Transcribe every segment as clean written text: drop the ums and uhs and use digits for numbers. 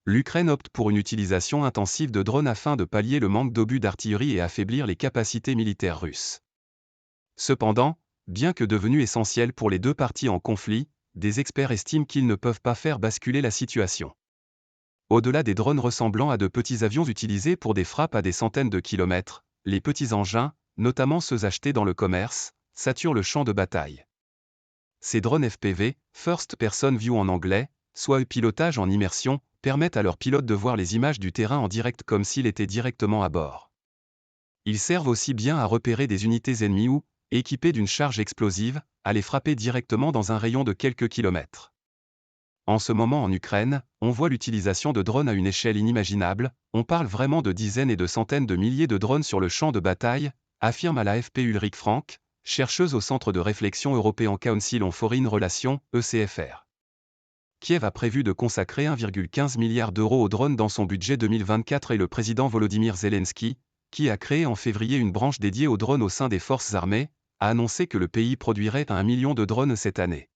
L'Ukraine opte pour une utilisation intensive de drones afin de pallier le manque d'obus d'artillerie et affaiblir les capacités militaires russes. Cependant, bien que devenus essentiels pour les deux parties en conflit, des experts estiment qu'ils ne peuvent pas faire basculer la situation. Au-delà des drones ressemblant à de petits avions utilisés pour des frappes à des centaines de kilomètres, les petits engins, notamment ceux achetés dans le commerce, saturent le champ de bataille. Ces drones FPV, First Person View en anglais, soit pilotage en immersion, permettent à leurs pilotes de voir les images du terrain en direct comme s'il était directement à bord. Ils servent aussi bien à repérer des unités ennemies ou, équipés d'une charge explosive, à les frapper directement dans un rayon de quelques kilomètres. En ce moment en Ukraine, on voit l'utilisation de drones à une échelle inimaginable, on parle vraiment de dizaines et de centaines de milliers de drones sur le champ de bataille, affirme à l'AFP Ulrich Frank, chercheuse au Centre de réflexion European Council on Foreign Relations, ECFR. Kiev a prévu de consacrer 1,15 milliard d'euros aux drones dans son budget 2024 et le président Volodymyr Zelensky, qui a créé en février une branche dédiée aux drones au sein des forces armées, a annoncé que le pays produirait 1 million de drones cette année.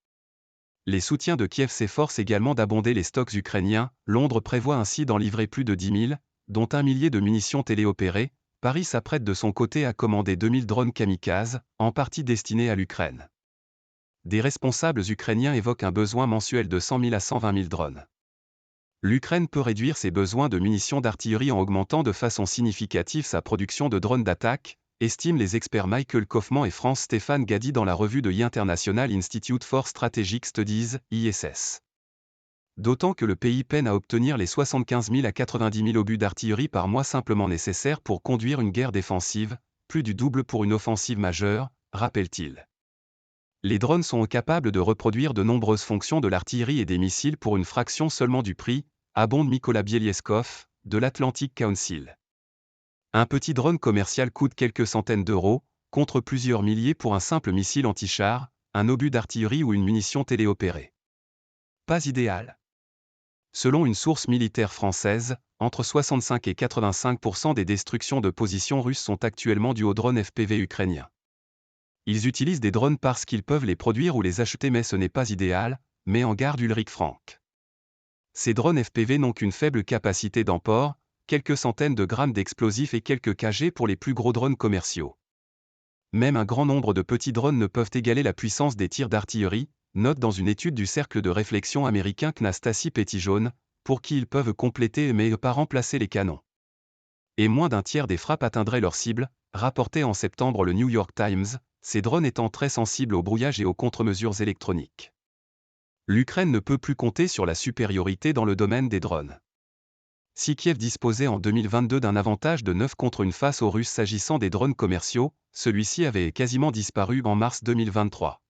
Les soutiens de Kiev s'efforcent également d'abonder les stocks ukrainiens, Londres prévoit ainsi d'en livrer plus de 10 000, dont 1 millier de munitions téléopérées. Paris s'apprête de son côté à commander 2000 drones kamikazes, en partie destinés à l'Ukraine. Des responsables ukrainiens évoquent un besoin mensuel de 100 000 à 120 000 drones. L'Ukraine peut réduire ses besoins de munitions d'artillerie en augmentant de façon significative sa production de drones d'attaque, estiment les experts Michael Kaufman et France Stéphane Gady dans la revue de International Institute for Strategic Studies, ISS. D'autant que le pays peine à obtenir les 75 000 à 90 000 obus d'artillerie par mois simplement nécessaires pour conduire une guerre défensive, plus du double pour une offensive majeure, rappelle-t-il. Les drones sont capables de reproduire de nombreuses fonctions de l'artillerie et des missiles pour une fraction seulement du prix, abonde Mykola Bielieskov, de l'Atlantic Council. Un petit drone commercial coûte quelques centaines d'euros, contre plusieurs milliers pour un simple missile anti-char, un obus d'artillerie ou une munition téléopérée. Pas idéal. Selon une source militaire française, entre 65 et 85% des destructions de positions russes sont actuellement dues aux drones FPV ukrainiens. Ils utilisent des drones parce qu'ils peuvent les produire ou les acheter mais ce n'est pas idéal, met en garde Ulrich Frank. Ces drones FPV n'ont qu'une faible capacité d'emport, quelques centaines de grammes d'explosifs et quelques kg pour les plus gros drones commerciaux. Même un grand nombre de petits drones ne peuvent égaler la puissance des tirs d'artillerie, note dans une étude du cercle de réflexion américain Knastasi Petitjohn, pour qui ils peuvent compléter mais pas remplacer les canons. Et moins d'un tiers des frappes atteindraient leur cible, rapportait en septembre le New York Times, ces drones étant très sensibles au brouillage et aux contre-mesures électroniques. L'Ukraine ne peut plus compter sur la supériorité dans le domaine des drones. Si Kiev disposait en 2022 d'un avantage de 9 contre 1 face aux Russes s'agissant des drones commerciaux, celui-ci avait quasiment disparu en mars 2023.